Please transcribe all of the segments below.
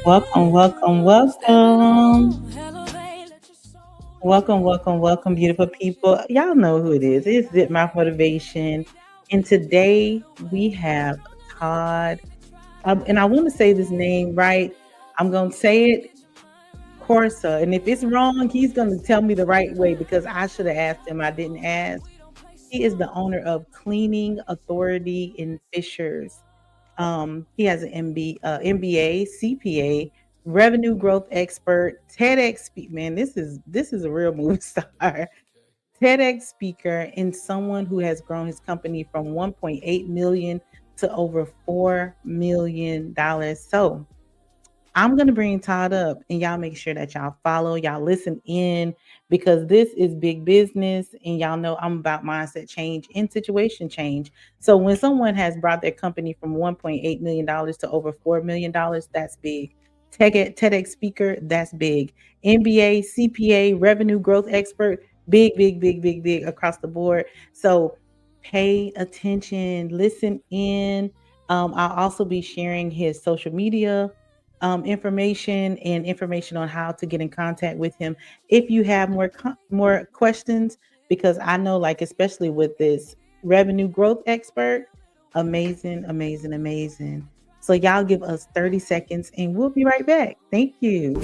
Welcome, welcome, welcome. Welcome, beautiful people. Y'all know who it is. It's Zipmouth Motivation. And today we have Todd. And I want to say this name right. I'm going to say it, Corsa. And if it's wrong, he's going to tell me the right way because I should have asked him. I didn't ask. He is the owner of Cleaning Authority in Fishers. He has an MBA, CPA, revenue growth expert, TEDx man. This is a real movie star. TEDx speaker and someone who has grown his company from 1.8 million to over $4 million. So I'm going to bring Todd up and y'all make sure that y'all follow, y'all listen in because this is big business and y'all know I'm about mindset change and situation change. So when someone has brought their company from $1.8 million to over $4 million, that's big. TEDx speaker, that's big. MBA, CPA, revenue growth expert, big, big, big, big, big across the board. So pay attention, listen in. I'll also be sharing his social media information and information on how to get in contact with him if you have more questions, because I know, like, especially with this revenue growth expert, amazing, amazing, amazing. So y'all give us 30 seconds and we'll be right back. Thank you.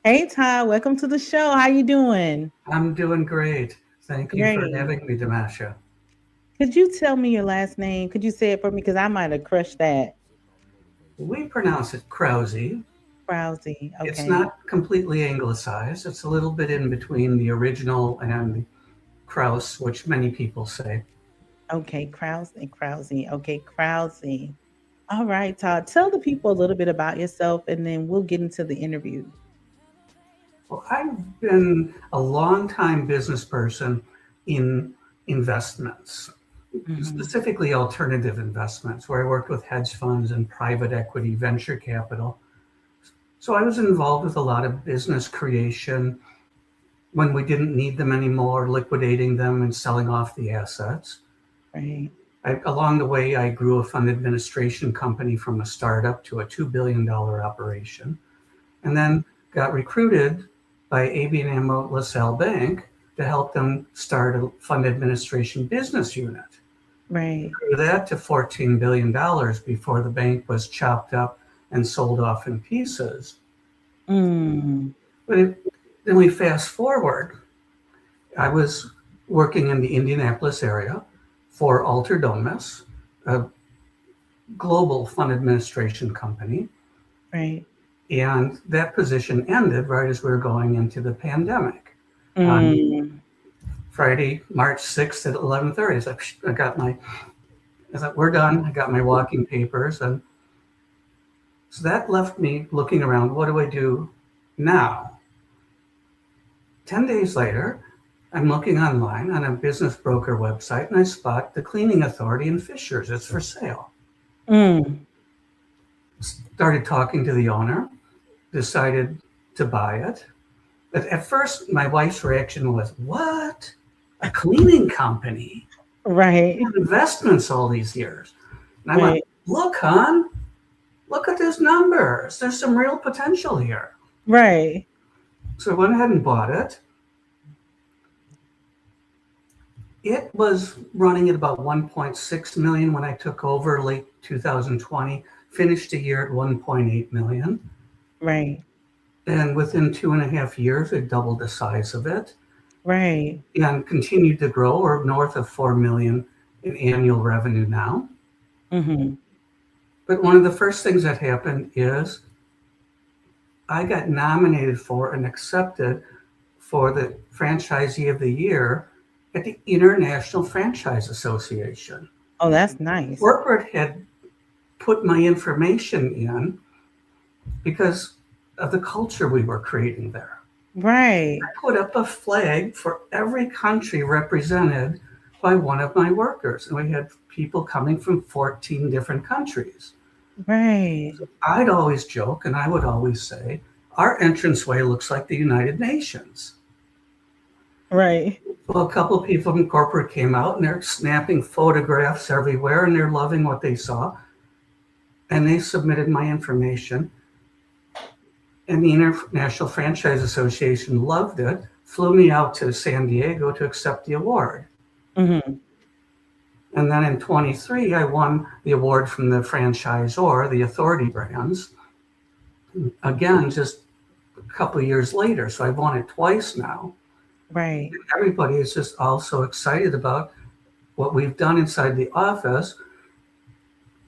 Hey Todd, welcome to the show. How you doing? I'm doing great. Thank you for Great. having me, Domasha. Could you tell me your last name? Could you say it for me? Because I might have crushed that. We pronounce it Krause. Krause. It's Okay. not completely anglicized. It's a little bit in between the original and the Krause, which many people say. Okay. Krause and Krause. Okay. Krause. All right, Todd. Tell the people a little bit about yourself and then we'll get into the interview. Well, I've been a long-time business person in investments, Hmm. specifically alternative investments, where I worked with hedge funds and private equity, venture capital. So I was involved with a lot of business creation, when we didn't need them anymore, liquidating them and selling off the assets. Right. Along the way, I grew a fund administration company from a startup to a $2 billion operation, and then got recruited by ABN AMRO LaSalle Bank to help them start a fund administration business unit. Right. Grew that to $14 billion before the bank was chopped up and sold off in pieces. Mm. But then we fast forward. I was working in the Indianapolis area for Alter Domus, a global fund administration company. Right. And that position ended right as we were going into the pandemic. On Mm. Friday, March 6th at 11:30, I thought, we're done. I got my walking papers. And so that left me looking around, what do I do now? 10 days later, I'm looking online on a business broker website and I spot the Cleaning Authority in Fishers. It's for sale. Mm. Started talking to the owner, decided to buy it. But at first, my wife's reaction was, what? A cleaning company? Right. Investments all these years. And I went, Right. look, hon, look at these numbers. There's some real potential here. Right. So I went ahead and bought it. It was running at about 1.6 million when I took over late 2020, finished the year at 1.8 million. Right. And within 2.5 years, it doubled the size of it Right. and continued to grow. We're north of 4 million in annual revenue now. Mm-hmm. But one of the first things that happened is I got nominated for and accepted for the Franchisee of the Year at the International Franchise Association. Oh, that's nice. Corporate had put my information in, because of the culture we were creating there. Right. I put up a flag for every country represented by one of my workers. And we had people coming from 14 different countries. Right. I'd always joke and I would always say, our entranceway looks like the United Nations. Right. Well, a couple of people from corporate came out and they're snapping photographs everywhere and they're loving what they saw. And they submitted my information. And the International Franchise Association loved it, flew me out to San Diego to accept the award. Hmm. And then in 23, I won the award from the franchisor, the Authority Brands, again, just a couple of years later. So I've won it twice now. Right. Everybody is just also excited about what we've done inside the office,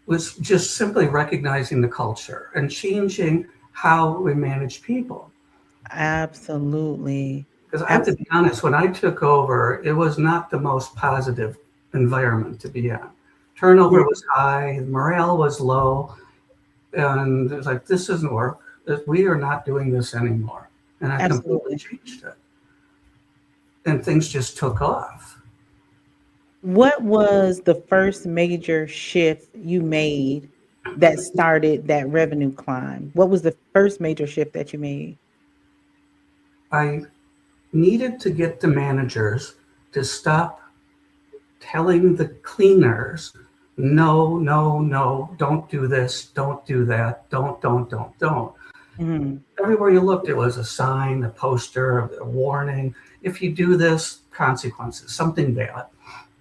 was just simply recognizing the culture and changing how we manage people. Absolutely. Because I have to be Absolutely. honest, when I took over, it was not the most positive environment to be in. Turnover Yeah, was high, morale was low, and it was like, this doesn't work. We are not doing this anymore. And I completely absolutely. changed it. And things just took off. What was the first major shift you made that started that revenue climb? What was the first major shift that you made? I needed to get the managers to stop telling the cleaners, no, no, no, don't do this, don't do that, don't. Mhm. Everywhere you looked, there was a sign, a poster, a warning. If you do this, consequences, something bad.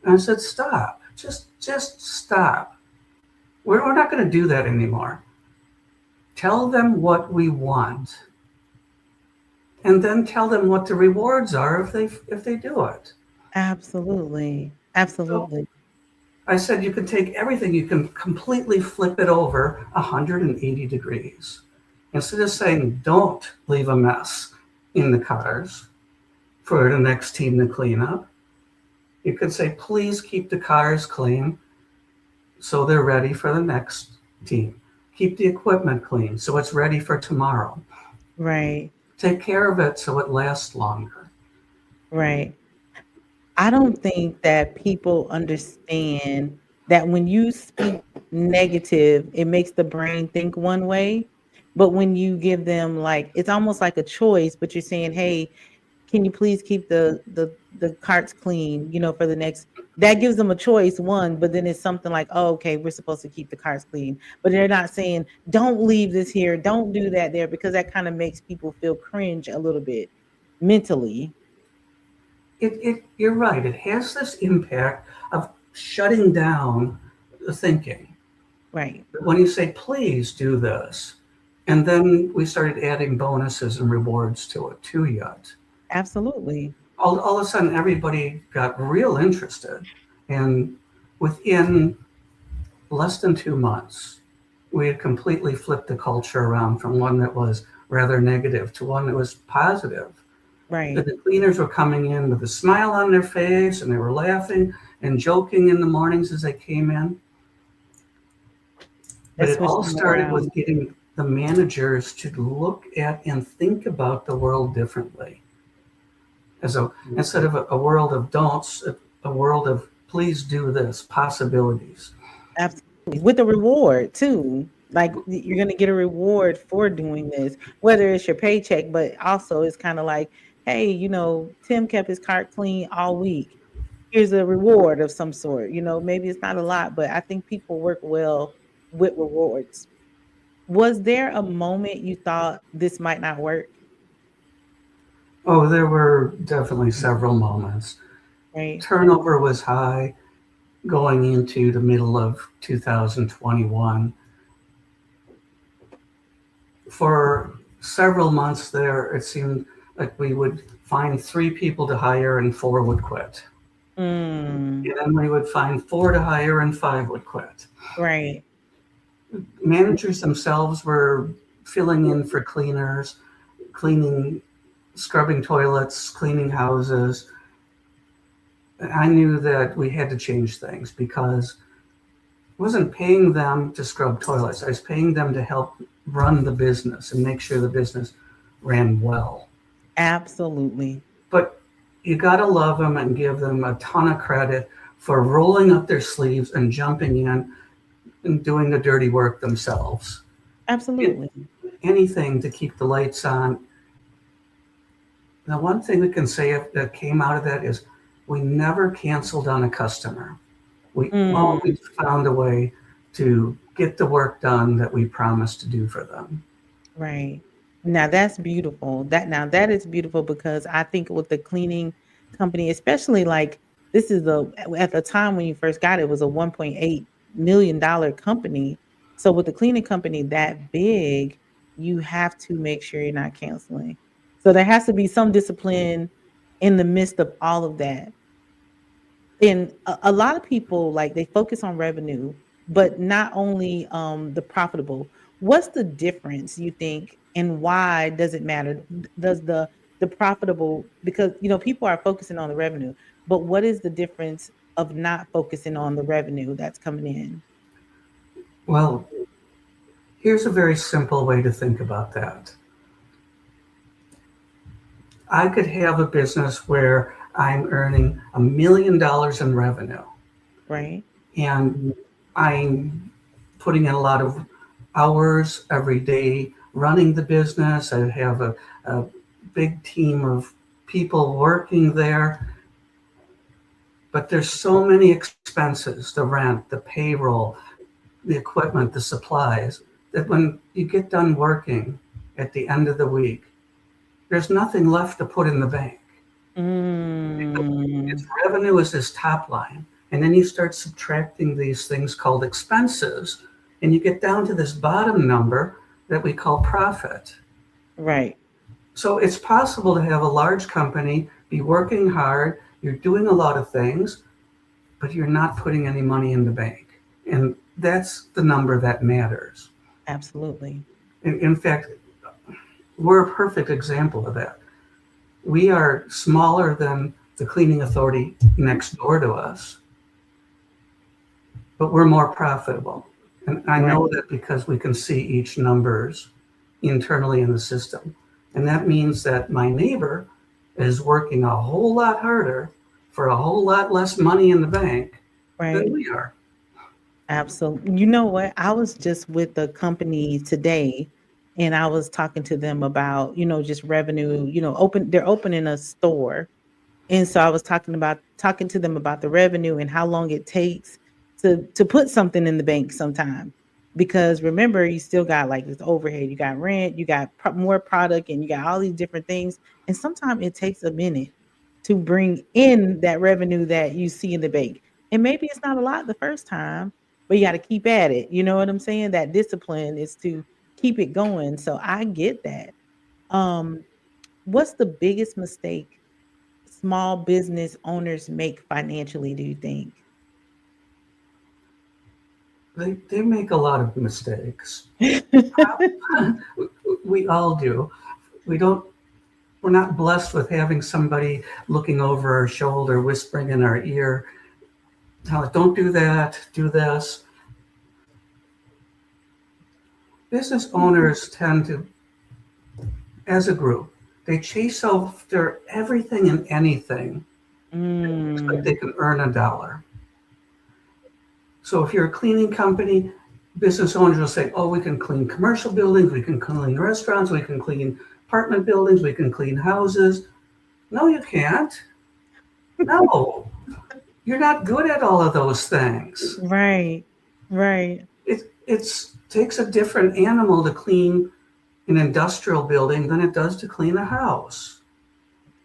And I said, stop, just stop. We're not going to do that anymore. Tell them what we want, and then tell them what the rewards are if they do it. Absolutely. So Absolutely. I said, you can take everything, you can completely flip it over 180 degrees. Instead of saying, don't leave a mess in the cars for the next team to clean up, you could say, please keep the cars clean so they're ready for the next team. Keep the equipment clean so it's ready for tomorrow. Right. Take care of it so it lasts longer. Right. I don't think that people understand that when you speak negative, it makes the brain think one way. But when you give them like it's almost like a choice, but you're saying, "Hey, can you please keep the carts clean, for the next." That gives them a choice, one, but then it's something like, "Oh, okay, we're supposed to keep the carts clean." But they're not saying, "Don't leave this here, don't do that there," because that kind of makes people feel cringe a little bit mentally. You're right. It has this impact of shutting down the thinking. Right. When you say, please do this, and then we started adding bonuses and rewards to it too yet. Absolutely. All of a sudden, everybody got real interested. And within less than 2 months, we had completely flipped the culture around from one that was rather negative to one that was positive. Right. The cleaners were coming in with a smile on their face and they were laughing and joking in the mornings as they came in. But That's it all switching started around. with getting the managers to look at and think about the world differently. As a instead of a world of don'ts, a world of please do this, possibilities. Absolutely. With a reward too. Like you're gonna get a reward for doing this, whether it's your paycheck, but also it's kind of like, hey, Tim kept his cart clean all week. Here's a reward of some sort. Maybe it's not a lot, but I think people work well with rewards. Was there a moment you thought this might not work? Oh, there were definitely several moments. Right. Turnover was high going into the middle of 2021. For several months there, it seemed like we would find 3 people to hire and 4 would quit. Mm, And then we would find 4 to hire and 5 would quit. right. Managers themselves were filling in for cleaners, cleaning, scrubbing toilets, cleaning houses. I knew that we had to change things because I wasn't paying them to scrub toilets. I was paying them to help run the business and make sure the business ran well. Absolutely. But you got to love them and give them a ton of credit for rolling up their sleeves and jumping in and doing the dirty work themselves. Absolutely. Anything to keep the lights on. The one thing we can say that came out of that is we never canceled on a customer. We Mm, always found a way to get the work done that we promised to do for them. right. Now that's beautiful. That is beautiful because I think with the cleaning company, especially like this is the at the time when you first got it was a $1.8 million company. So with the cleaning company that big, you have to make sure you're not canceling. So there has to be some discipline in the midst of all of that. And a lot of people like they focus on revenue, but not only the profitable. What's the difference you think, and why does it matter? Does the profitable, because people are focusing on the revenue, but what is the difference of not focusing on the revenue that's coming in? Well, here's a very simple way to think about that. I could have a business where I'm earning $1 million in revenue Right. and I'm putting in a lot of hours every day running the business. I have a big team of people working there, but there's so many expenses, the rent, the payroll, the equipment, the supplies, that when you get done working at the end of the week, there's nothing left to put in the bank. Its Mm, revenue is this top line. And then you start subtracting these things called expenses, and you get down to this bottom number that we call profit. right. So it's possible to have a large company, be working hard, you're doing a lot of things, but you're not putting any money in the bank. And that's the number that matters. Absolutely. In fact, we're a perfect example of that. We are smaller than the cleaning authority next door to us, but we're more profitable. And I Right. know that because we can see each numbers internally in the system. And that means that my neighbor is working a whole lot harder for a whole lot less money in the bank than Right. we are. Absolutely. You know what? I was just with a company today and I was talking to them about, just revenue, they're opening a store. And so I was talking to them about the revenue and how long it takes to put something in the bank sometime. Because remember, you still got like this overhead, you got rent, you got more product, and you got all these different things. And sometimes it takes a minute to bring in that revenue that you see in the bank. And maybe it's not a lot the first time, but you got to keep at it. You know what I'm saying? That discipline is to keep it going. So I get that. Um, what's the biggest mistake small business owners make financially, do you think? They make a lot of mistakes. We all do. We don't we're not blessed with having somebody looking over our shoulder, whispering in our ear, don't do that, do this. Business owners tend to, as a group, they chase after everything and anything that looks like they Mm, can earn a dollar. So if you're a cleaning company, business owners will say, oh, we can clean commercial buildings, we can clean restaurants, we can clean apartment buildings, we can clean houses. No, you can't. No, you're not good at all of those things. right, right. It takes a different animal to clean an industrial building than it does to clean a house.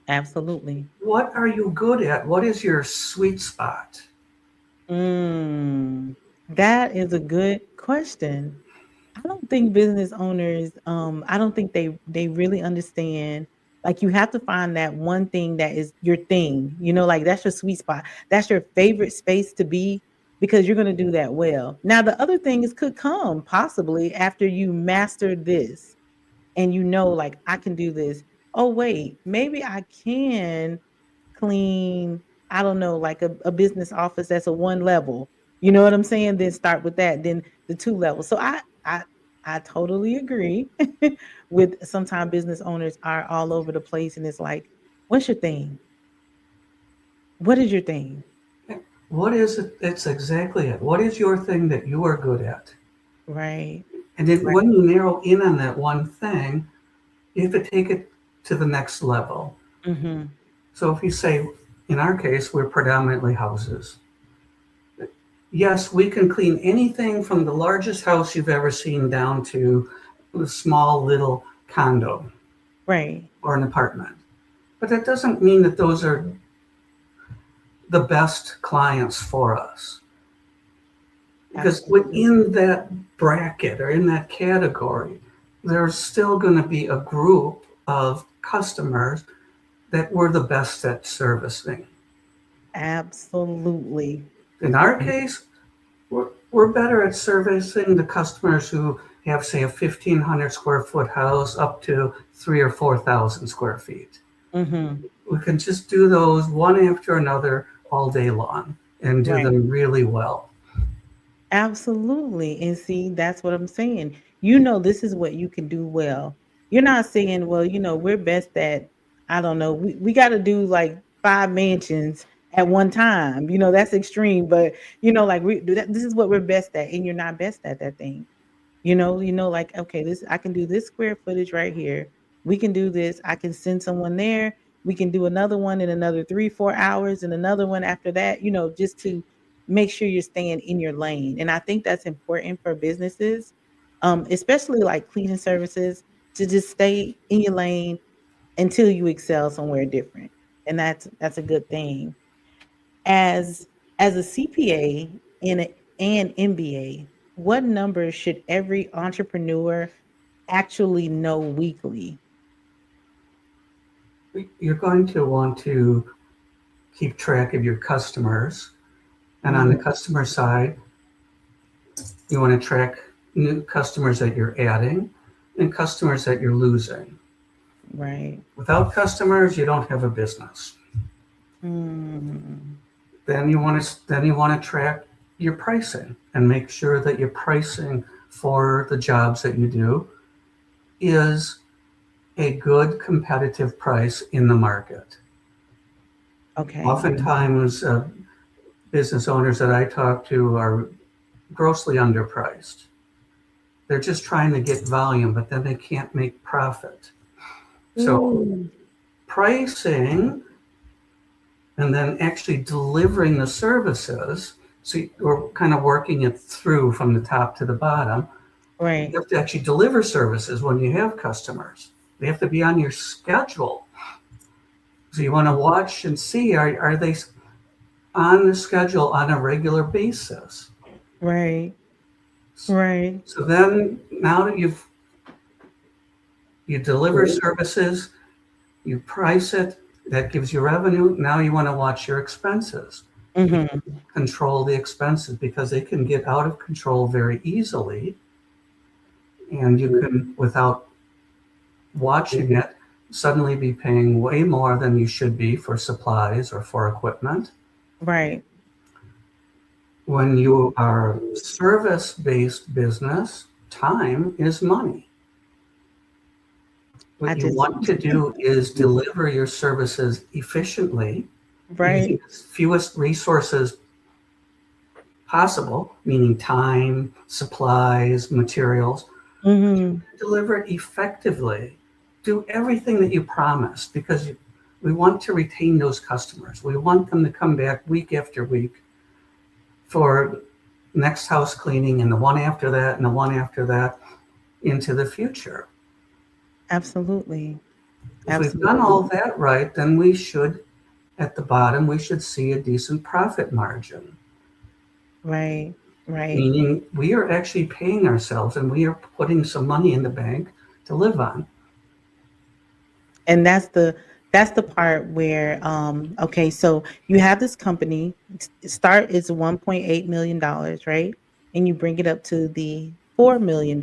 Absolutely. What are you good at? What is your sweet spot? Mm, that is a good question. I don't think business owners, I don't think they really understand. Like you have to find that one thing that is your thing, like that's your sweet spot. That's your favorite space to be because you're going to do that well. Now the other things could come possibly after you master this and like I can do this. Oh wait, maybe I can clean, I don't know, like a business office that's a one level. You know what I'm saying? Then start with that, then the two levels. So I I totally agree with sometimes business owners are all over the place and it's like, what's your thing? What is your thing? What is it? It's exactly it. What is your thing that you are good at? Right. And then Right. when you narrow in on that one thing, you have to take it to the next level. Mhm. So if you say, in our case, we're predominantly houses. Yes, we can clean anything from the largest house you've ever seen down to a small little condo Right. or an apartment. But that doesn't mean that those are the best clients for us. Because Absolutely. within that bracket or in that category, there's still going to be a group of customers that we're the best at servicing. Absolutely. In our case, we're better at servicing the customers who have, say, a 1,500 square foot house up to 3 or 4,000 square feet. Mhm. We can just do those one after another all day long and do Right. them really well. Absolutely. And see, that's what I'm saying. You know, this is what you can do well. You're not saying, well, we're best at, I don't know, we got to do like 5 mansions at one time. That's extreme, but like this is what we're best at, and you're not best at that thing. Like, okay, this I can do this square footage right here. We can do this. I can send someone there. We can do another one in another 3, 4 hours and another one after that, just to make sure you're staying in your lane. And I think that's important for businesses, especially like cleaning services, to just stay in your lane until you excel somewhere different. And that's a good thing. As a CPA and MBA, what numbers should every entrepreneur actually know weekly? You're going to want to keep track of your customers. And on the Mhm. customer side, you want to track new customers that you're adding and customers that you're losing. Right. Without customers, you don't have a business. Mm. Then you want to track your pricing and make sure that your pricing for the jobs that you do is a good competitive price in the market. Okay. Oftentimes, business owners that I talk to are grossly underpriced. They're just trying to get volume, but then they can't make profit. So Ooh. pricing and then actually delivering the services. So we're kind of working it through from the top to the bottom. Right. You have to actually deliver services when you have customers. They have to be on your schedule. So you want to watch and see, are they on the schedule on a regular basis? Right. Right. So then now that you deliver services, you price it, that gives you revenue. Now you want to watch your expenses. You Mhm. control the expenses because they can get out of control very easily. And you can, without watching it, suddenly be paying way more than you should be for supplies or for equipment. Right. When you are service based business, time is money. I What you just want to do is deliver your services efficiently using right. as fewest resources possible, meaning time, supplies, materials. Mhm. Deliver it effectively. Do everything that you promised because we want to retain those customers. We want them to come back week after week for next house cleaning and the one after that and the one after that into the future. Absolutely. If we've done all Absolutely. that right, then we should, at the bottom, we should see a decent profit margin, Right. Right. meaning we are actually paying ourselves and we are putting some money in the bank to live on. And that's the part where okay, so you have this company, start is $1.8 million, right? And you bring it up to the $4 million.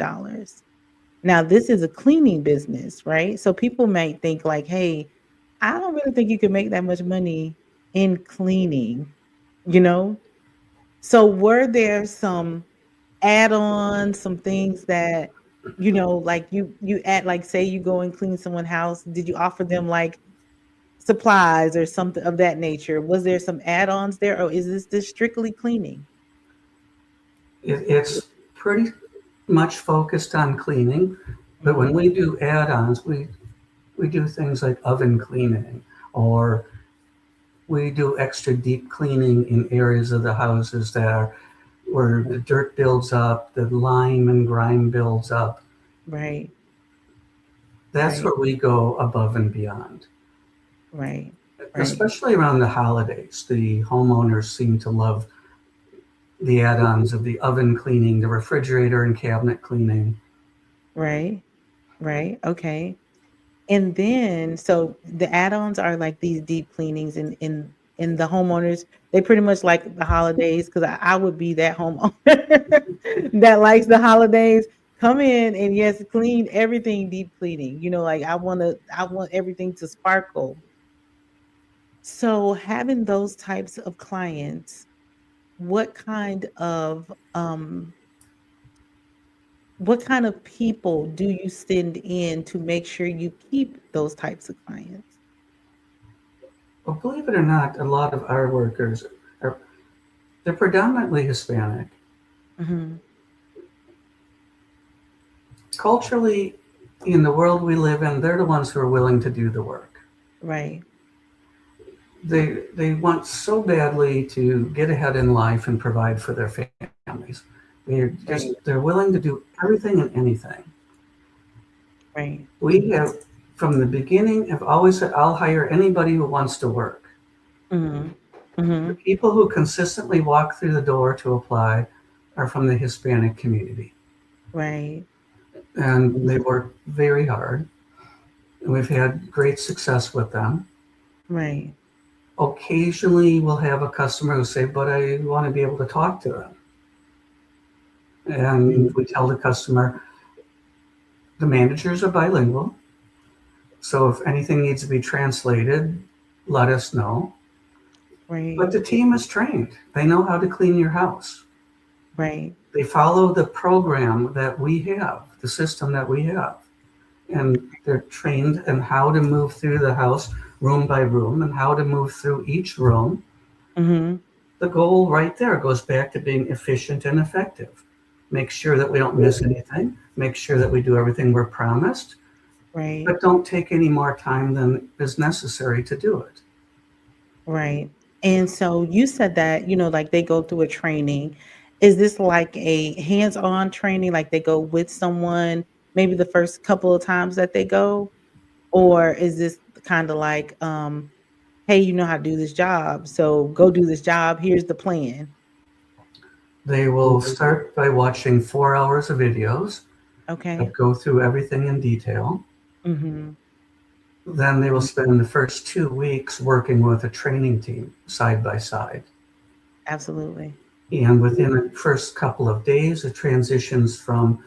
Now this is a cleaning business, right? So people might think like, hey, I don't really think you can make that much money in cleaning, you know? So were there some add-ons, some things that Like you add, like, say you go and clean someone's house, did you offer them like supplies or something of that nature? Was there some add-ons there, or is this strictly cleaning? It's pretty much focused on cleaning, but when Mhm. we do add-ons, we do things like oven cleaning, or we do extra deep cleaning in areas of the houses that are where the dirt builds up, the lime and grime builds up. Right, That's right, where we go above and beyond. right, right, Especially around the holidays, the homeowners seem to love the add-ons of the oven cleaning, the refrigerator and cabinet cleaning. right, right, okay. And then, so the add-ons are like these deep cleanings, and the homeowners, they pretty much like the holidays, because I would be that homeowner that likes the holidays. Come in and, yes, clean everything, deep cleaning. Like, I want everything to sparkle. So having those types of clients, what kind of people do you send in to make sure you keep those types of clients? Well, believe it or not, a lot of our workers are they're predominantly Hispanic. Mhm. Culturally, in the world we live in, they're the ones who are willing to do the work. Right. They want so badly to get ahead in life and provide for their families. They're Right, willing to do everything and anything. right. We have from the beginning have always said I'll hire anybody who wants to work. Mhm. The Mhm. people who consistently walk through the door to apply are from the Hispanic community, Right. and they work very hard. We've had great success with them. Right. Occasionally, we'll have a customer who say, "But I want to be able to talk to them," and we tell the customer the managers are bilingual, so if anything needs to be translated, let us know. But Right. the team is trained; they know how to clean your house. Right. They follow the program that we have, the system that we have. And they're trained in how to move through the house room by room and how to move through each room. Mhm. The goal right there goes back to being efficient and effective. Make sure that we don't miss anything, make sure that we do everything we're promised, Right. but don't take any more time than is necessary to do it. Right. And so you said that, like, they go through a training. Is this like a hands-on training, like they go with someone maybe the first couple of times that they go? Or is this kind of like, hey, you know how to do this job, so go do this job. Here's the plan. They will start by watching 4 hours of videos that Okay. go through everything in detail. Mhm. Then they will spend the first 2 weeks working with a training team side by side. Absolutely. And within the first couple of days, it transitions from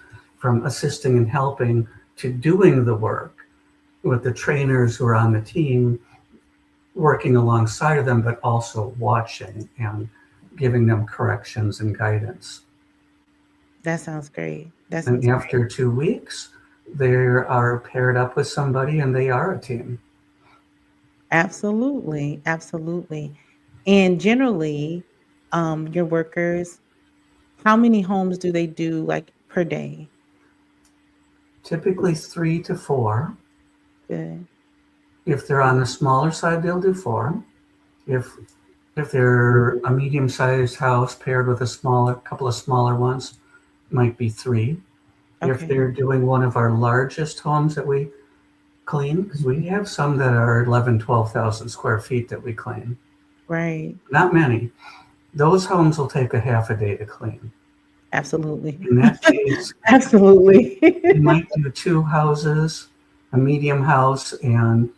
assisting and helping to doing the work with the trainers who are on the team working alongside of them, but also watching and giving them corrections and guidance. That sounds great. That And sounds great. after 2 weeks, they are paired up with somebody and they are a team. Absolutely, absolutely. And generally, your workers, how many homes do they do, like, per day? Typically 3 to 4. Good. If they're on the smaller side, they'll do 4. If if they're a medium-sized house paired with a smaller couple of smaller ones, might be 3. If Okay. they're doing one of our largest homes that we clean, because we have some that are 11, 12,000 square feet that we clean. Right. Not many. Those homes will take a half a day to clean. Absolutely. In that case, Absolutely. we might do 2 houses, a medium house and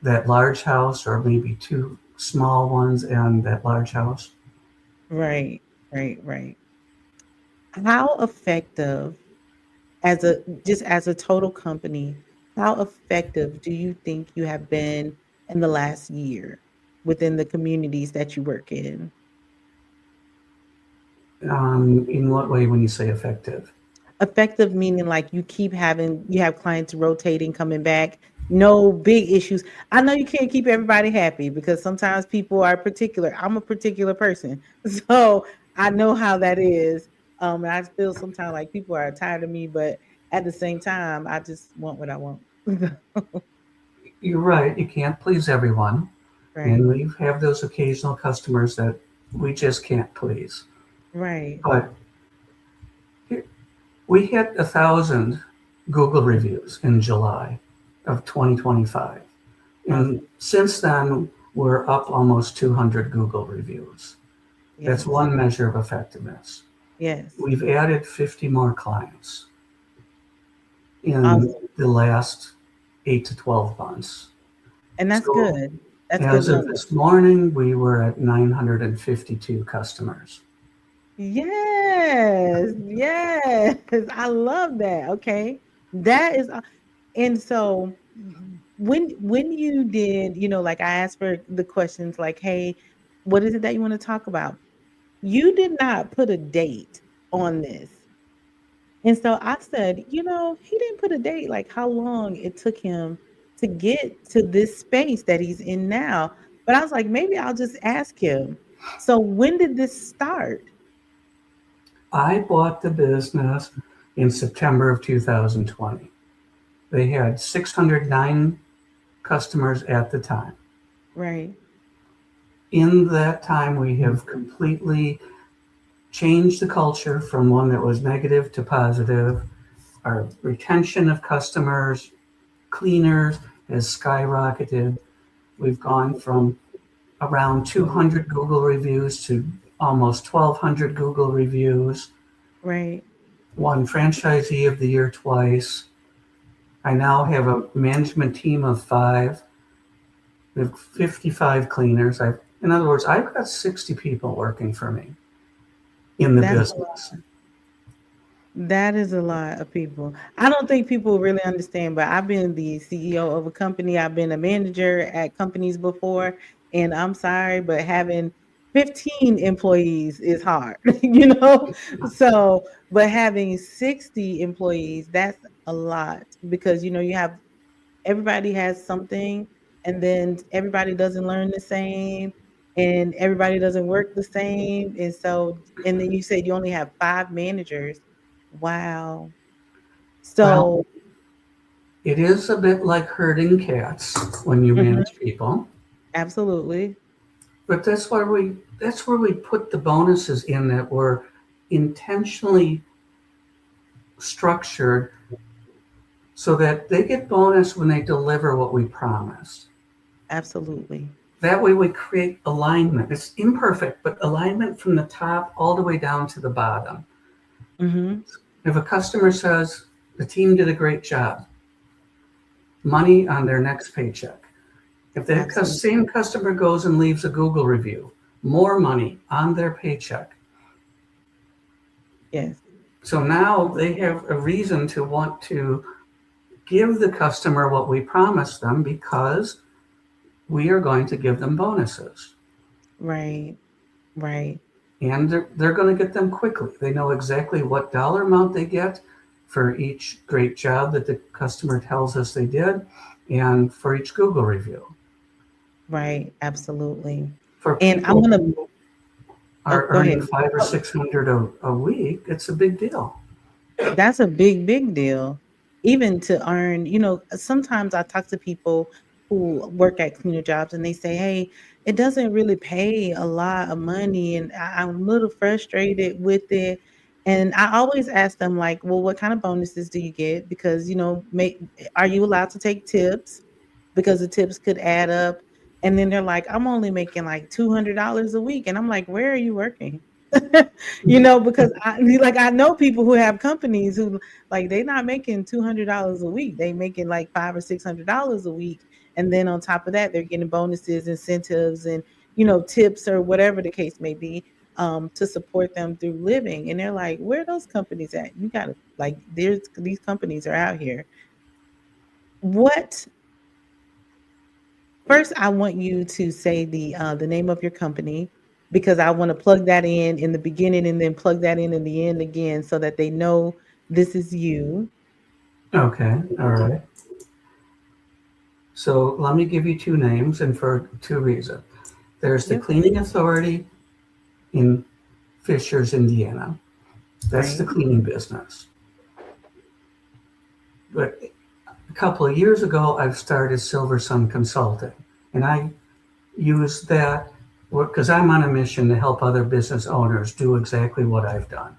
that large house, or maybe 2 small ones and that large house. Right, right, right. How effective, as a total company, how effective do you think you have been in the last year within the communities that you work in? In what way when you say effective? Effective meaning like you have clients rotating, coming back, no big issues. I know you can't keep everybody happy because sometimes people are particular. I'm a particular person. So I know how that is. And I feel sometimes like people are tired of me, but at the same time, I just want what I want. You're right. You can't please everyone. And Right. we have those occasional customers that we just can't please. Right. But we hit 1,000 Google reviews in July of 2025. And Awesome. since then, we're up almost 200 Google reviews. That's Yes. one measure of effectiveness. Yes. We've added 50 more clients in Awesome. the last 8 to 12 months. And that's So good. That's good as of numbers. this morning, we were at 952 customers. Yes, yes. I love that. Okay. That is and so when you did, like I asked for the questions like, "Hey, what is it that you want to talk about?" You did not put a date on this. And so I said, he didn't put a date like how long it took him to get to this space that he's in now. But I was like, maybe I'll just ask him. So when did this start? I bought the business in September of 2020. They had 609 customers at the time. Right. In that time, we have completely changed the culture from one that was negative to positive. Our retention of customers, cleaners, has skyrocketed. We've gone from around 200 Google reviews to almost 1,200 Google reviews. Right. Won Franchisee of the Year twice. I now have a management team of 5. We have 55 cleaners. In other words, I've got 60 people working for me in the That's business. That is a lot of people. I don't think people really understand, but I've been the CEO of a company. I've been a manager at companies before, and I'm sorry, but having 15 employees is hard, you know? So, but having 60 employees, that's a lot because, you have everybody has something, and then everybody doesn't learn the same, and everybody doesn't work the same. And so, and then you said you only have 5 managers. Wow. Well, So, it is a bit like herding cats when you mhm, manage people, absolutely. but that's where we put the bonuses in that were intentionally structured so that they get bonus when they deliver what we promise. Absolutely. That way we create alignment. It's imperfect, but alignment from the top all the way down to the bottom. Mhm. If a customer says the team did a great job, money on their next paycheck. If that Absolutely. same customer goes and leaves a Google review, more money on their paycheck. Yes. So now they have a reason to want to give the customer what we promised them because we are going to give them bonuses. Right. Right. And they're going to get them quickly. They know exactly what dollar amount they get for each great job that the customer tells us they did and for each Google review. Right. Absolutely. For And I'm people gonna who oh, are go earning ahead. five or Oh, 600 a week, it's a big deal. that's a big, big deal. Even to earn, sometimes I talk to people who work at cleaner jobs and they say, "Hey, it doesn't really pay a lot of money and I'm a little frustrated with it." And I always ask them like, "Well, what kind of bonuses do you get? Because, are you allowed to take tips? Because the tips could add up." And then they're like, "I'm only making like $200 a week." And I'm like, "Where are you working?" Because I know people who have companies who like they're not making $200 a week. They making like $500 or $600 a week. And then on top of that, they're getting bonuses, incentives, and tips or whatever the case may be, to support them through living. And they're like, where are those companies at? You gotta like there's these companies are out here. What First, I want you to say the name of your company because I want to plug that in the beginning and then plug that in the end again so that they know This is you. Okay, all right. So let me give you two names, and for two reasons. There's the Yep. Cleaning Authority in Fishers, Indiana. That's the Right. cleaning business. But a couple of years ago, I've started Silver Sun Consulting, and I use that because I'm on a mission to help other business owners do exactly what I've done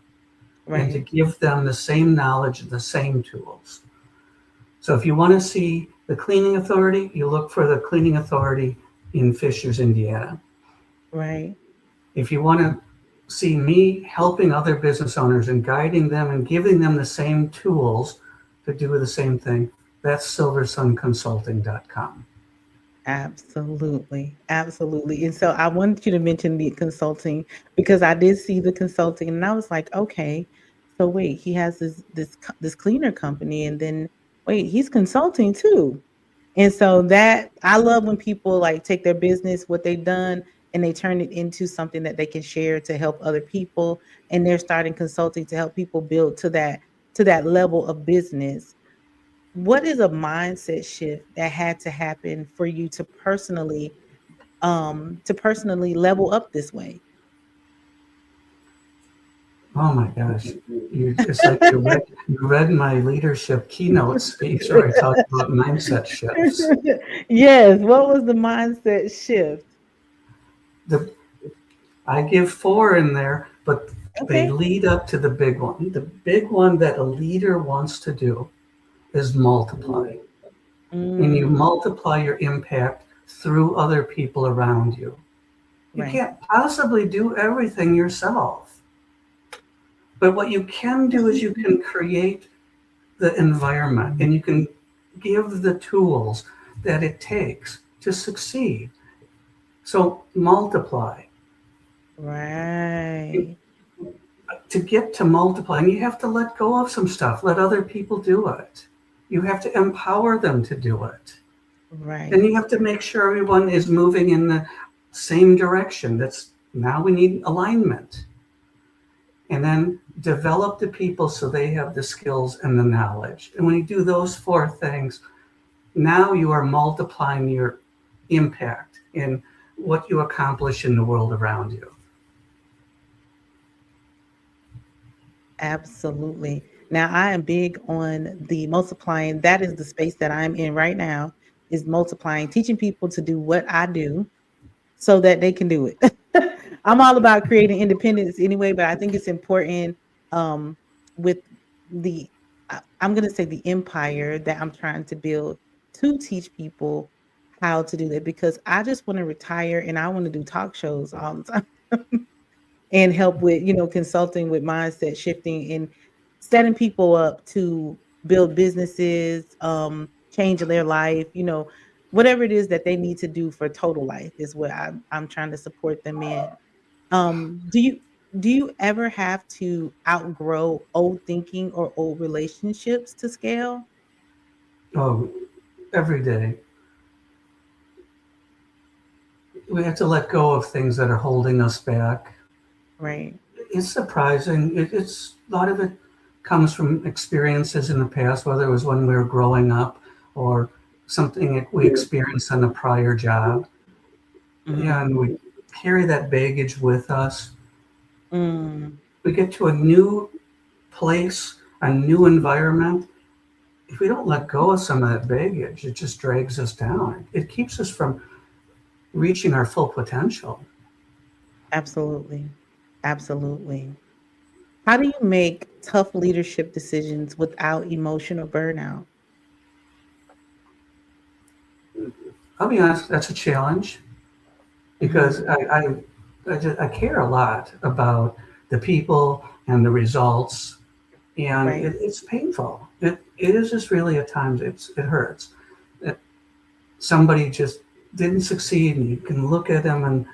and to Right. give them the same knowledge and the same tools. So if you want to see the Cleaning Authority, you look for the Cleaning Authority in Fishers, Indiana. Right. If you want to see me helping other business owners and guiding them and giving them the same tools to do the same thing, that's silversunconsulting.com. Absolutely. Absolutely. And so I wanted you to mention the consulting because I did see the consulting and I was like, okay, so wait, he has this cleaner company and then wait, he's consulting too. And so that I love when people like take their business, what they've done, and they turn it into something that they can share to help other people. And they're starting consulting to help people build to that level of business. What is a mindset shift that had to happen for you to personally level up this way? Oh my gosh. It's like you read my leadership keynote speech where I talked about mindset shifts. Yes, what was the mindset shift? The, I give four in there, but they Okay. lead up to the big one. The big one that a leader wants to do is multiply. And you Mm, multiply your impact through other people around you. You right. can't possibly do everything yourself. But what you can do is you can create the environment and you can give the tools that it takes to succeed. So multiply. Right. To get to multiplying, you have to let go of some stuff, let other people do it. You have to empower them to do it. Then you Right. have to make sure everyone is moving in the same direction. That's now we need alignment. And then develop the people so they have the skills and the knowledge. And when you do those four things, now you are multiplying your impact in what you accomplish in the world around you. Absolutely. Now I am big on the multiplying. That is the space that I'm in right now is multiplying, teaching people to do what I do so that they can do it. I'm all about creating independence anyway, but I think it's important um, with I'm going to say the empire that I'm trying to build to teach people how to do that because I just want to retire and I want to do talk shows all the time and help with, consulting with mindset shifting and setting people up to build businesses, change their life, whatever it is that they need to do for total life is what I'm trying to support them in. Do you ever have to outgrow old thinking or old relationships to scale? Oh, every day we have to let go of things that are holding us back. Right. It's surprising. It's a lot of it comes from experiences in the past, whether it was when we were growing up or something that we experienced on a prior job, Mhm. and we carry that baggage with us. Mm, We get to a new place, a new environment. If we don't let go of some of that baggage, it just drags us down. It keeps us from reaching our full potential. absolutely. Absolutely. How do you make tough leadership decisions without emotional burnout? I'll be honest, that's a challenge Mhm. because I care a lot about the people and the results, and Right. it's painful. It is just really at times it hurts. That somebody just didn't succeed, and you can look at them and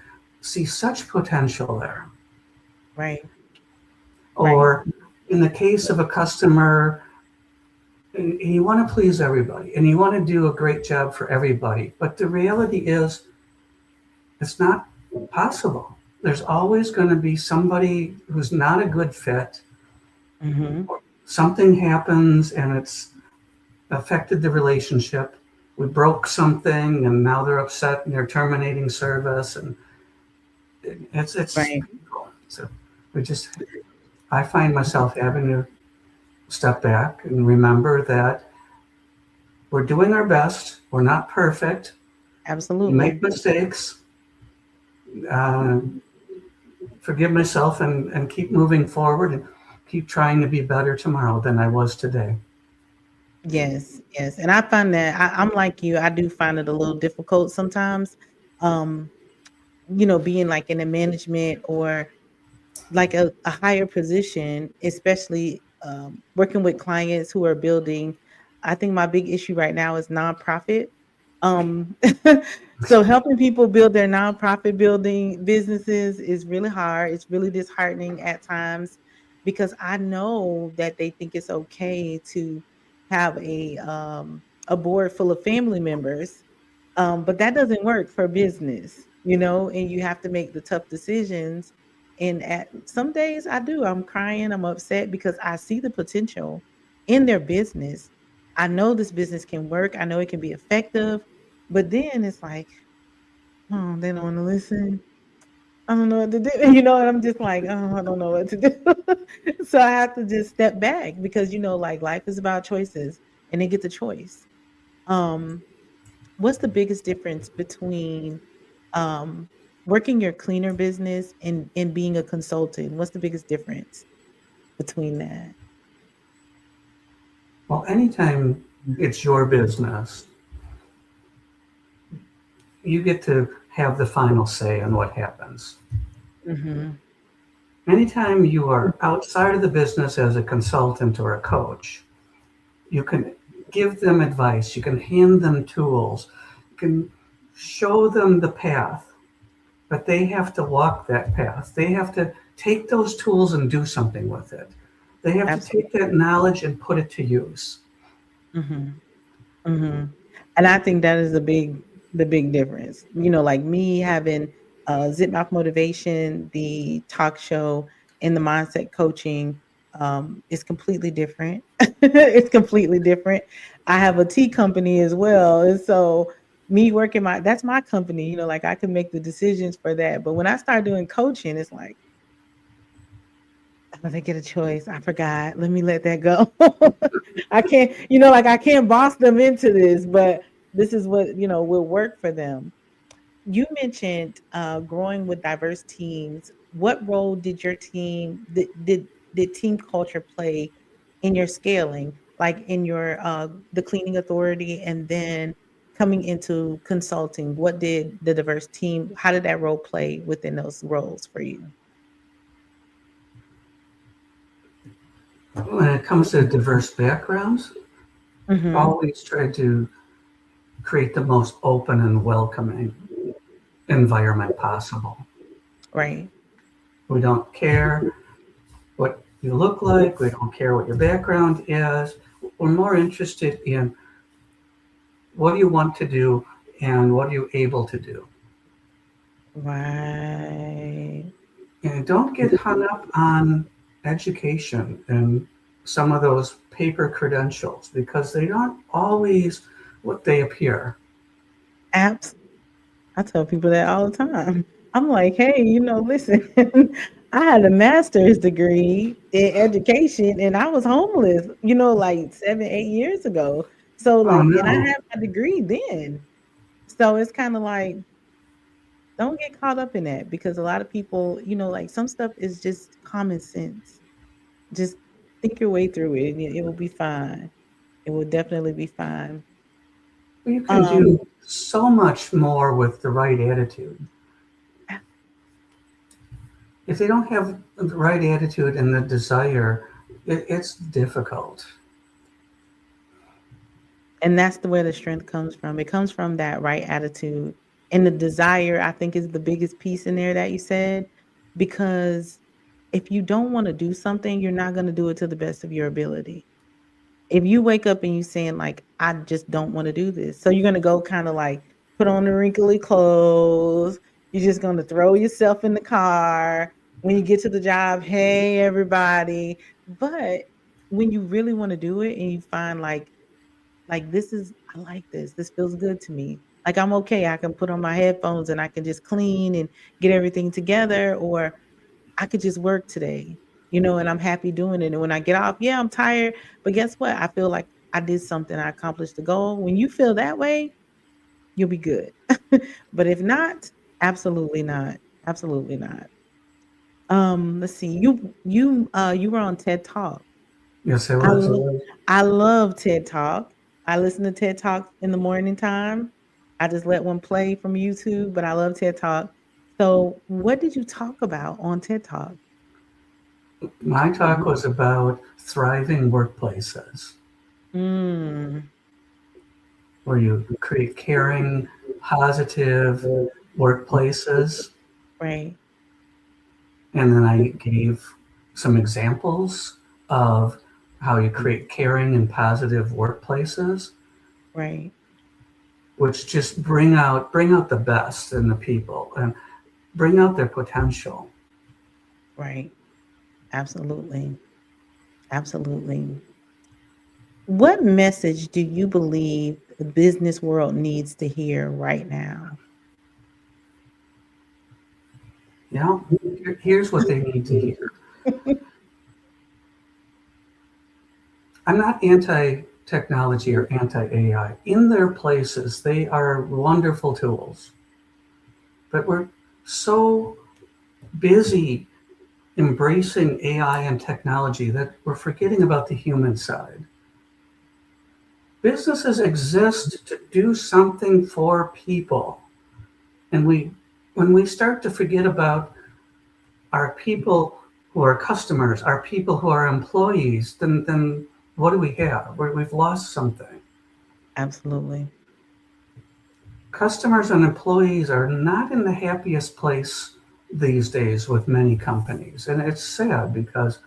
see such potential there. Right. Right. Or in the case of a customer, and you want to please everybody, and you want to do a great job for everybody, but the reality is it's not possible. There's always going to be somebody who's not a good fit, Mhm. something happens and it's affected the relationship. We broke something and now they're upset and they're terminating service, and it's Right. painful. So we just I find myself having to step back and remember that we're doing our best. We're not perfect. We make Absolutely. mistakes. Uh, Forgive myself and keep moving forward and keep trying to be better tomorrow than I was today. Yes, yes. And I find that I'm like you, I do find it a little difficult sometimes. Um, being like in a management or like a higher position, especially working with clients who are building. I think my big issue right now is nonprofit. Um, so helping people build their nonprofit building businesses is really hard. It's really disheartening at times because I know that they think it's okay to have a board full of family members, but that doesn't work for business, and you have to make the tough decisions. And at some days I do. I'm crying, I'm upset because I see the potential in their business. I know this business can work. I know it can be effective. But then it's like, oh, they don't want to listen. I don't know what to do. And I'm just like, oh, I don't know what to do. So I have to just step back because, like life is about choices and they get the choice. Um, What's the biggest difference between um, working your cleaner business and being a consultant? What's the biggest difference between that? Well, anytime it's your business, you get to have the final say on what happens. Mhm. Anytime you are outside of the business as a consultant or a coach, you can give them advice, you can hand them tools, you can show them the path, but they have to walk that path. They have to take those tools and do something with it. They have to take Absolutely. that knowledge and put it to use. Mhm. Mhm. And I think that is the big difference. Like me having Zipmouth Motivation, the talk show, and the mindset coaching is completely different. It's completely different. I have a tea company as well. And so me working that's my company, like I can make the decisions for that. But when I start doing coaching, it's like, oh, they get a choice. I forgot. Let me let that go. I can't, like I can't boss them into this, but this is what, will work for them. You mentioned growing with diverse teams. What role did your team did team culture play in your scaling, like in your the cleaning authority and then coming into consulting? What did the diverse team, how did that role play within those roles for you? When it comes to diverse backgrounds, Mhm. always try to create the most open and welcoming environment possible. Right. We don't care what you look like, we don't care what your background is. We're more interested in what do you want to do and what are you able to do. Right. And don't get hung up on education and some of those paper credentials because they don't always what they appear. Abs I tell people that all the time. I'm like, "Hey, listen, I had a master's degree in education and I was homeless, like 7, 8 years ago. So, Oh like, and I no. had my degree then. So it's kinda like, don't get caught up in that because a lot of people, like some stuff is just common sense. Just think your way through it and it will be fine. It will definitely be fine. You can Um, do so much more with the right attitude. If they don't have the right attitude and the desire, it's difficult. And that's the where the strength comes from. It comes from that right attitude. And the desire, I think, is the biggest piece in there that you said. Because if you don't want to do something, you're not going to do it to the best of your ability. If you wake up and you saying like, I just don't want to do this. So you're going to go kind of like put on the wrinkly clothes. You're just going to throw yourself in the car. When you get to the job, hey, everybody. But when you really want to do it and you find like this is I like this. This feels good to me. Like I'm okay. I can put on my headphones and I can just clean and get everything together, or I could just work today, and I'm happy doing it. And when I get off, yeah, I'm tired, but guess what? I feel like I did something. I accomplished the goal. When you feel that way, you'll be good. But if not, absolutely not. Absolutely not. Let's see. You were on TED Talk. Yes, I I was. lo I love TED Talk. I listen to TED Talks in the morning time. I just let one play from YouTube, but I love TED Talk. So, what did you talk about on TED Talk? My talk was about thriving workplaces Mm, where you create caring, positive workplaces. right, And then I gave some examples of how you create caring and positive workplaces, right, which just bring out the best in the people and bring out their potential. right. Absolutely. Absolutely. What message do you believe the business world needs to hear right now? You know, here's what they need to hear. I'm not anti technology or anti AI. In their places, they are wonderful tools. But we're so busy embracing AI and technology that we're forgetting about the human side. Businesses exist to do something for people. And when we start to forget about our people who are customers, our people who are employees, then what do we have? We've lost something. Absolutely. Customers and employees are not in the happiest place these days with many companies. And it's sad because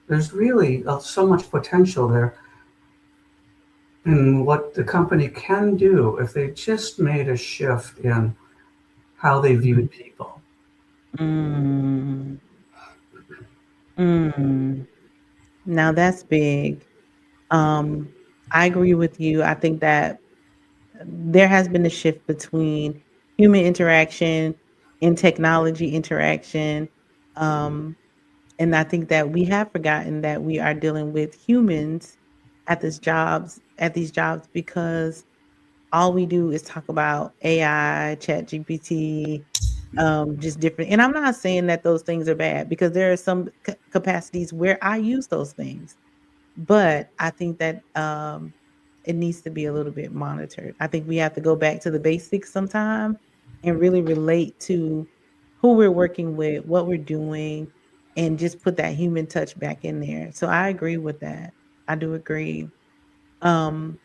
there's really so much potential there in what the company can do if they just made a shift in how they viewed people. Mm, mm. Now that's big. Um, I agree with you. I think that there has been a shift between human interaction and technology interaction. Um, and I think that we have forgotten that we are dealing with humans at these jobs because all we do is talk about AI, Chat GPT, just different. And I'm not saying that those things are bad because there are some capacities where I use those things. But I think that, it needs to be a little bit monitored. I think we have to go back to the basics sometime and really relate to who we're working with, what we're doing, and just put that human touch back in there. So I agree with that. I do agree. Um,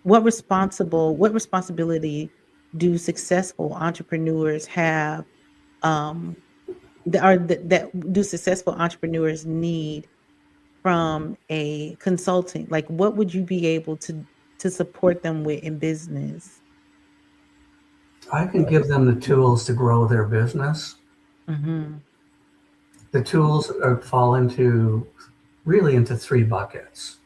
what responsibility do successful entrepreneurs have, um, that do successful entrepreneurs need from a consulting? Like, what would you be able to support them with in business? I can give them the tools to grow their business. Mhm. The tools fall into really into three buckets.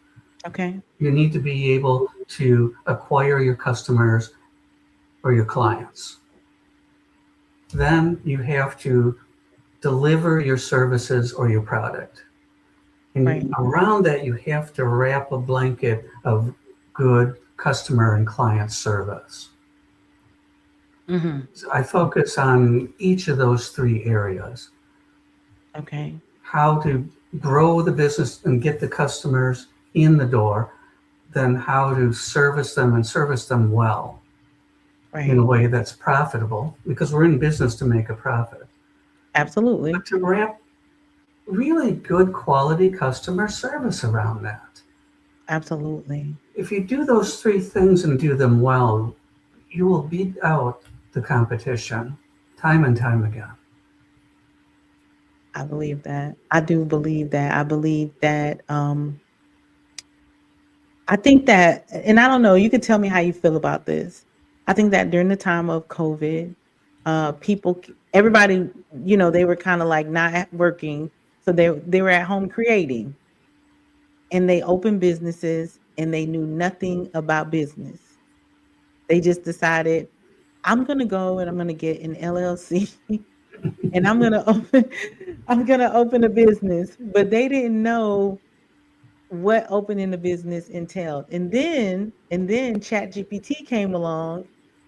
Okay. You need to be able to acquire your customers or your clients. Then you have to deliver your services or your product. And Right. around that, you have to wrap a blanket of good customer and client service. Mhm. So I focus on each of those three areas: Okay. how to grow the business and get the customers in the door, then how to service them and service them well in a Right. way that's profitable, because we're in business to make a profit, Absolutely. but to wrap really good quality customer service around that. Absolutely. If you do those three things and do them well, you will beat out the competition time and time again. I believe that. I do believe that. I believe that, I think that, and I don't know, you could tell me how you feel about this. I think that during the time of COVID, everybody, they were kind of like not working, so they were at home creating. and they opened businesses and they knew nothing about business. They just decided, I'm gonna go and I'm gonna get an LLC and I'm gonna open a business. But they didn't know what opening a business entailed. And then ChatGPT came along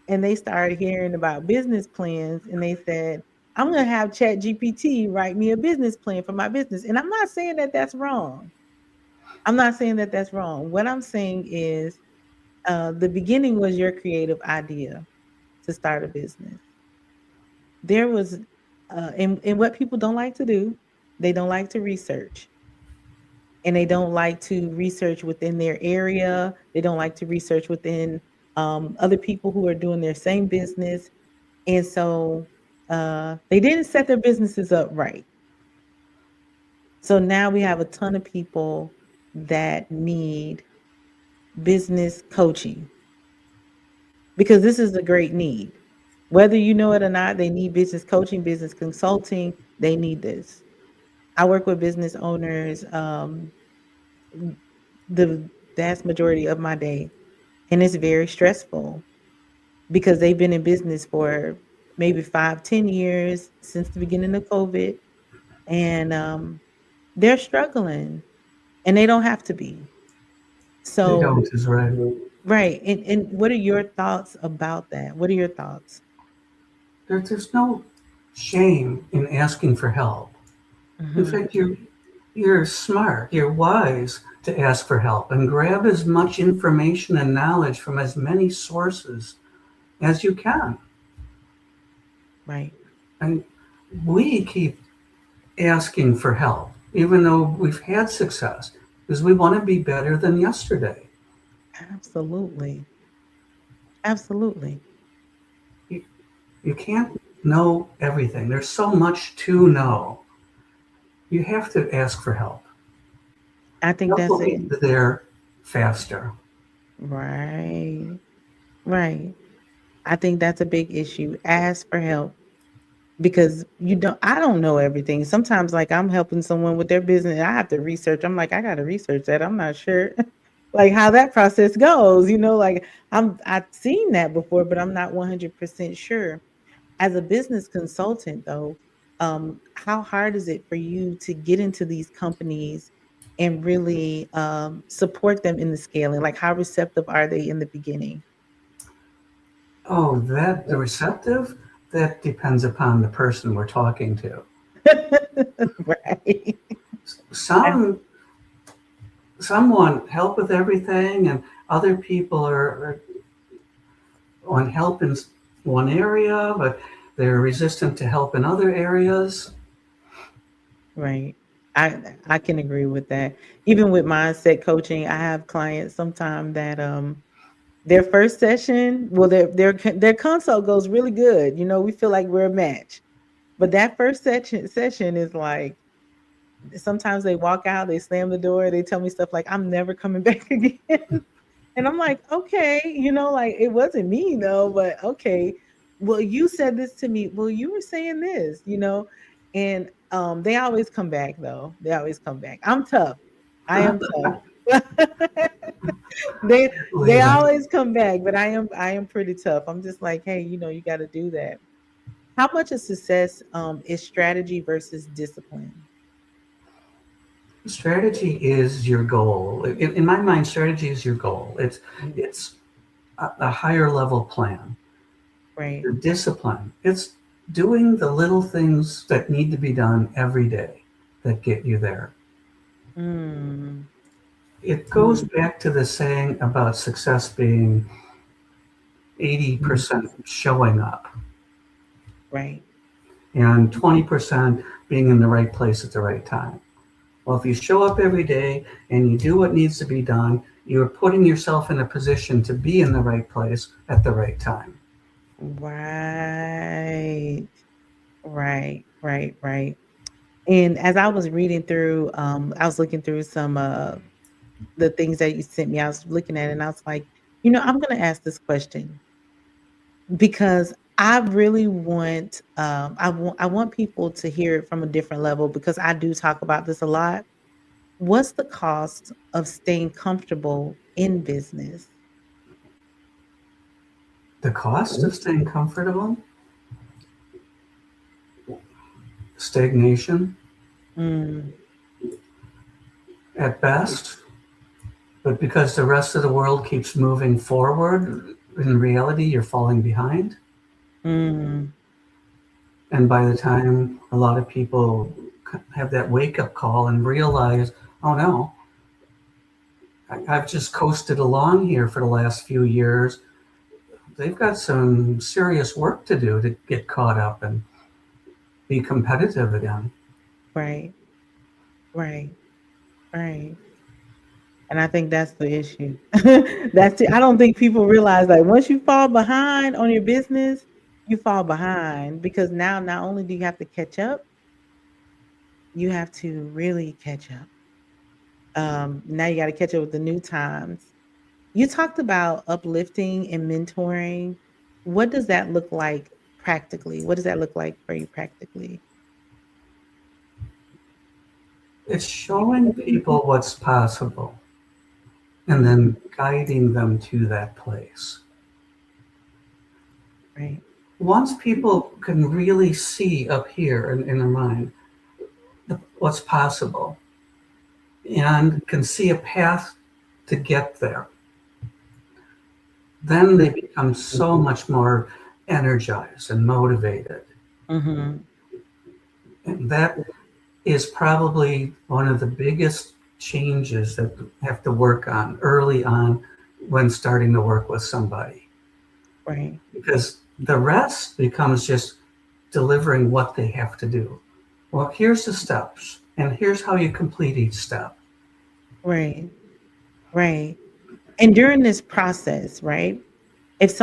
and they started hearing about business plans and they said, I'm going to have ChatGPT write me a business plan for my business. And I'm not saying that that's wrong. I'm not saying that that's wrong. What I'm saying is the beginning was your creative idea to start a business. There was, and what people don't like to do, they don't like to research and they don't like to research within their area. They don't like to research within other people who are doing their same business. And so they didn't set their businesses up right. So now we have a ton of people that need business coaching because this is a great need. Whether you know it or not, they need business coaching, business consulting. They need this. I work with business owners the vast majority of my day. And it's very stressful because they've been in business for maybe 5, 10 years since the beginning of COVID. And they're struggling and they don't have to be. They So, don't is right. right. And what are your thoughts about that? What are your thoughts? There's no shame in asking for help. In Hmm. fact, you're smart, you're wise to ask for help and grab as much information and knowledge from as many sources as you can. Right. And we keep asking for help, even though we've had success, because we want to be better than yesterday. Absolutely. Absolutely. You, you can't know everything, there's so much to know. You have to ask for help. I think Help that's will it. be there faster. Right. Right. I think that's a big issue. Ask for help. Because I don't know everything. Sometimes, like, I'm helping someone with their business, and I have to research. I'm like, "I gotta research that." I'm not sure, like, how that process goes, like, I've seen that before, but I'm not 100% sure. As a business consultant, though, how hard is it for you to get into these companies and really, support them in the scaling? Like, how receptive are they in the beginning? Oh, that the receptive, that depends upon the person we're talking to. Right. I Some want help with everything, and other people are want help in one area, but they're resistant to help in other areas. Right. I can agree with that. Even with mindset coaching, I have clients sometimes that their first session, well their consult goes really good. We feel like we're a match. But that first session is like sometimes they walk out, they slam the door, they tell me stuff like I'm never coming back again. And I'm like, okay, like it wasn't me though, but okay. Well, you said this to me. Well, you were saying this, and they always come back though. They always come back. I'm tough. I am tough. They Believe it. always come back, but I am pretty tough. I'm just like, hey, you got to do that. How much of success is strategy versus discipline? Strategy is your goal. In my mind, strategy is your goal. It's a higher level plan. Right. Your discipline. It's doing the little things that need to be done every day that get you there. Mm, It goes mm, back to the saying about success being 80% showing up right. and 20% being in the right place at the right time. Well, if you show up every day and you do what needs to be done, you're putting yourself in a position to be in the right place at the right time. Right. Right. Right. Right. And as I was reading through, I was looking through some the things that you sent me. I was looking at it and I was like, I'm gonna ask this question because I really want I want people to hear it from a different level because I do talk about this a lot. What's the cost of staying comfortable in business? The cost of staying comfortable, stagnation Mm, at best, but because the rest of the world keeps moving forward, in reality, you're falling behind. mm, And by the time a lot of people have that wake up call and realize, oh no, I've just coasted along here for the last few years, they've got some serious work to do to get caught up and be competitive again. right, right, right. And I think that's the issue. I don't think people realize like once you fall behind on your business, you fall behind because now not only do you have to catch up, you have to really catch up. Now you got to catch up with the new times. You talked about uplifting and mentoring. What does that look like practically? What does that look like for you practically? It's showing people what's possible and Mm, then guiding them to that place. right, Once people can really see up here in their mind what's possible and can see a path to get there, then they become so much more energized and motivated. mm-hmm, And that is probably one of the biggest changes that have to work on early on when starting to work with somebody. right, Because the rest becomes just delivering what they have to do. Well, here's the steps, and here's how you complete each step. right, right. And during this process, right? If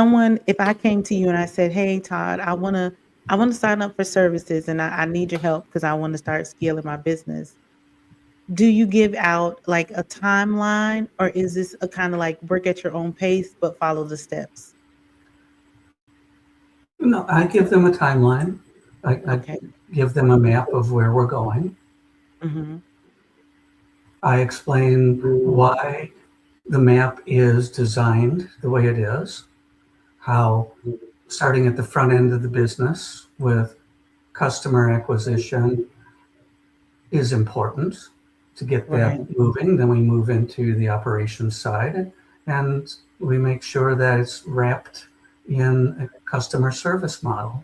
I came to you and I said, "Hey, Todd, I want to sign up for services and I need your help because I want to start scaling my business." Do you give out like a timeline or is this a kind of like work at your own pace but follow the steps? No, I give them a timeline. I Okay. give them a map of where we're going. Mhm. I explain why the map is designed the way it is, how starting at the front end of the business with customer acquisition is important to get that Right. moving. Then we move into the operations side and we make sure that it's wrapped in a customer service model.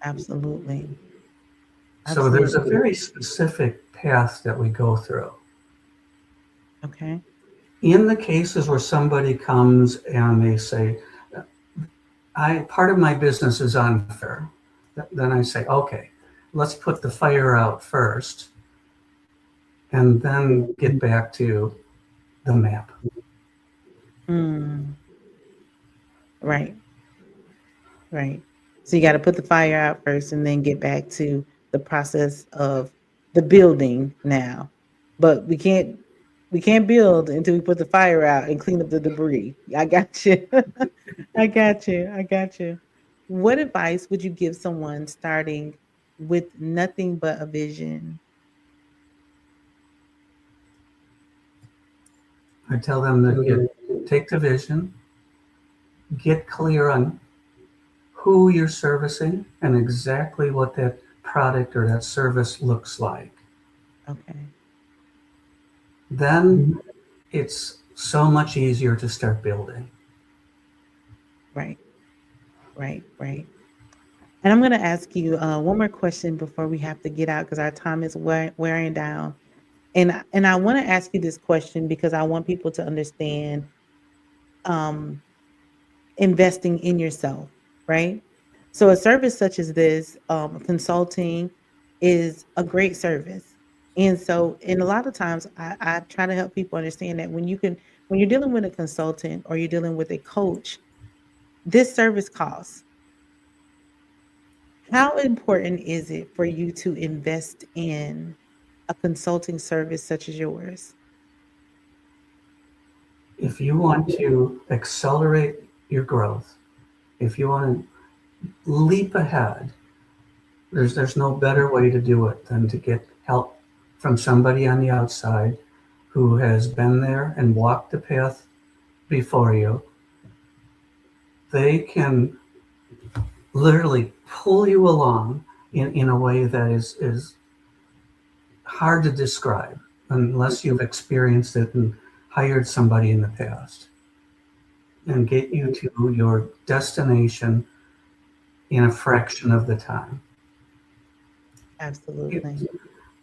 Absolutely. So there's a Absolutely. very specific path that we go through. Okay. In the cases where somebody comes and they say, I part of my business is unfair, then I say, okay, let's put the fire out first and then get back to the map. Mm. Right. Right. So you got to put the fire out first and then get back to the process of the building now. But we can't build until we put the fire out and clean up the debris. I got you. I got you. I got you. What advice would you give someone starting with nothing but a vision? I tell them to take the vision, get clear on who you're servicing and exactly what that product or that service looks like. Okay. Then it's so much easier to start building. Right. Right. Right. And I'm going to ask you one more question before we have to get out because our time is wearing down. And I want to ask you this question because I want people to understand um, investing in yourself, right? So a service such as this, consulting, is a great service. And a lot of times, I try to help people understand that when you're dealing with a consultant or you're dealing with a coach, this service costs. How important is it for you to invest in a consulting service such as yours? If you want to accelerate your growth, if you want to leap ahead, there's no better way to do it than to get help from somebody on the outside who has been there and walked the path before you, they can literally pull you along in a way that is hard to describe unless you've experienced it and hired somebody in the past, and get you to your destination in a fraction of the time. It, Absolutely.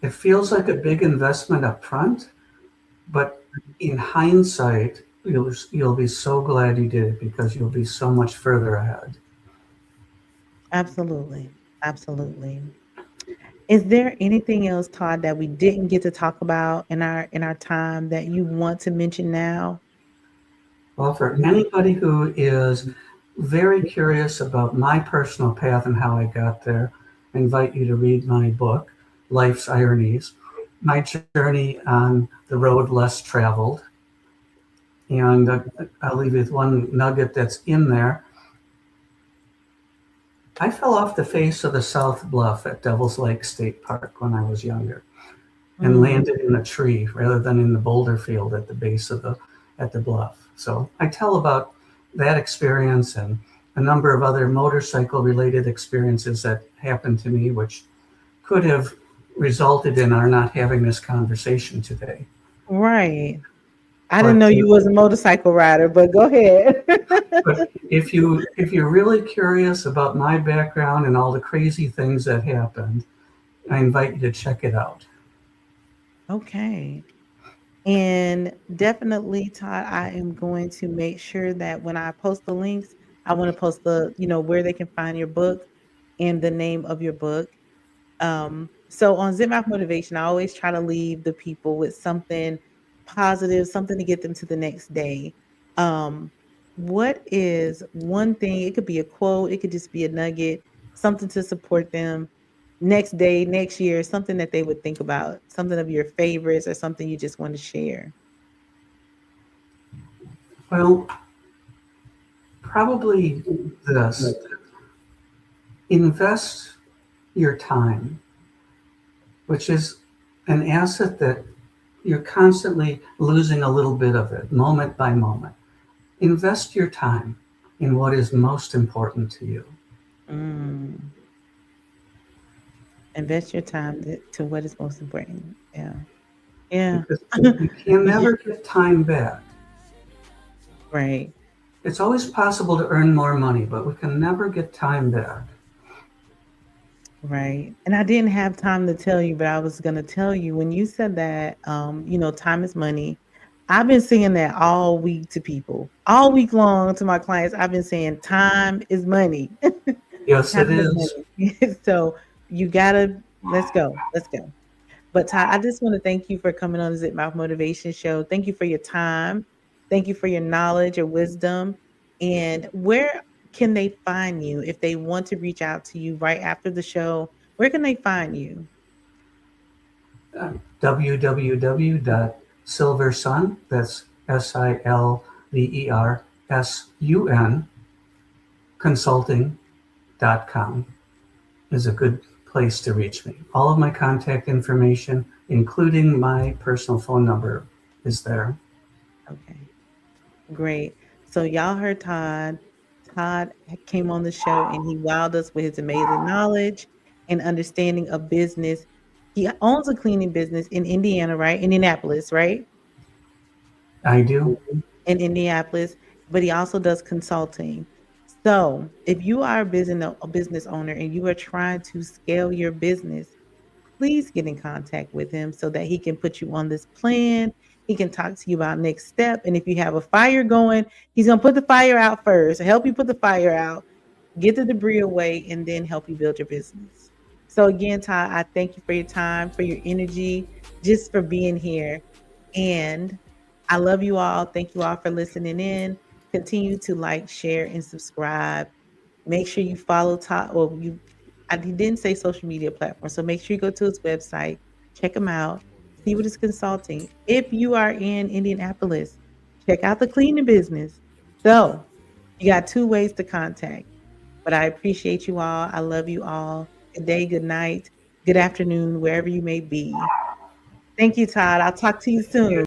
it feels like a big investment up front, but in hindsight, you'll be so glad you did it because you'll be so much further ahead. Absolutely. Absolutely. Is there anything else, Todd, that we didn't get to talk about in our time that you want to mention now? Well, for anybody who is very curious about my personal path and how I got there, I invite you to read my book, Life's Ironies, my journey on the road less traveled. And I'll leave you with one nugget that's in there. I fell off the face of the South Bluff at Devil's Lake State Park when I was younger and Mm, landed in a tree rather than in the boulder field at the base of the bluff. So I tell about that experience and a number of other motorcycle related experiences that happened to me, which could have resulted in our not having this conversation today. right. I didn't But know you was a motorcycle rider, but go ahead. but if you're really curious about my background and all the crazy things that happened, I invite you to check it out. Okay. And definitely, Todd, I am going to make sure that when I post the links, I want to post where they can find your book and the name of your book. So on Zipmouth Motivation, I always try to leave the people with something positive, something to get them to the next day. Um, what is one thing? It could be a quote, it could just be a nugget, something to support them next day, next year, something that they would think about, something of your favorites or something you just want to share. Well, probably this: invest your time, which is an asset that you're constantly losing a little bit of it, moment by moment. Invest your time in what is most important to you. Mm, invest your time to what is most important. Yeah. Yeah. Because you can Yeah. never get time back. Right. It's always possible to earn more money, but we can never get time back. Right. And I didn't have time to tell you, but I was gonna tell you when you said that, time is money. I've been saying that all week to people, all week long to my clients. I've been saying time is money. Yes, it Time is is. money. So you gotta let's go. Let's go. But Todd, I just want to thank you for coming on the Zip Mouth Motivation Show. Thank you for your time. Thank you for your knowledge, your wisdom. And where can they find you if they want to reach out to you right after the show? Where can they find you? www.silversun, that's SILVERSUN, consulting.com is a good place to reach me. All of my contact information, including my personal phone number, is there. Okay, great. So y'all heard Todd. Todd came on the show and he wowed us with his amazing knowledge and understanding of business. He owns a cleaning business in Indiana, right? Indianapolis, right? I do. In Indianapolis, but he also does consulting. So, if you are a business owner and you are trying to scale your business, please get in contact with him so that he can put you on this plan. He can talk to you about next step. And if you have a fire going, he's gonna put the fire out first, help you put the fire out, get the debris away, and then help you build your business. So again, Ty, I thank you for your time, for your energy, just for being here. And I love you all. Thank you all for listening in. Continue to like, share, and subscribe. Make sure you follow Todd. Well, he didn't say social media platform, so make sure you go to his website, check him out, see what he's consulting. If you are in Indianapolis, check out the cleaning business. So you got two ways to contact. But I appreciate you all. I love you all. Good day, good night, good afternoon, wherever you may be. Thank you, Todd. I'll talk to you soon.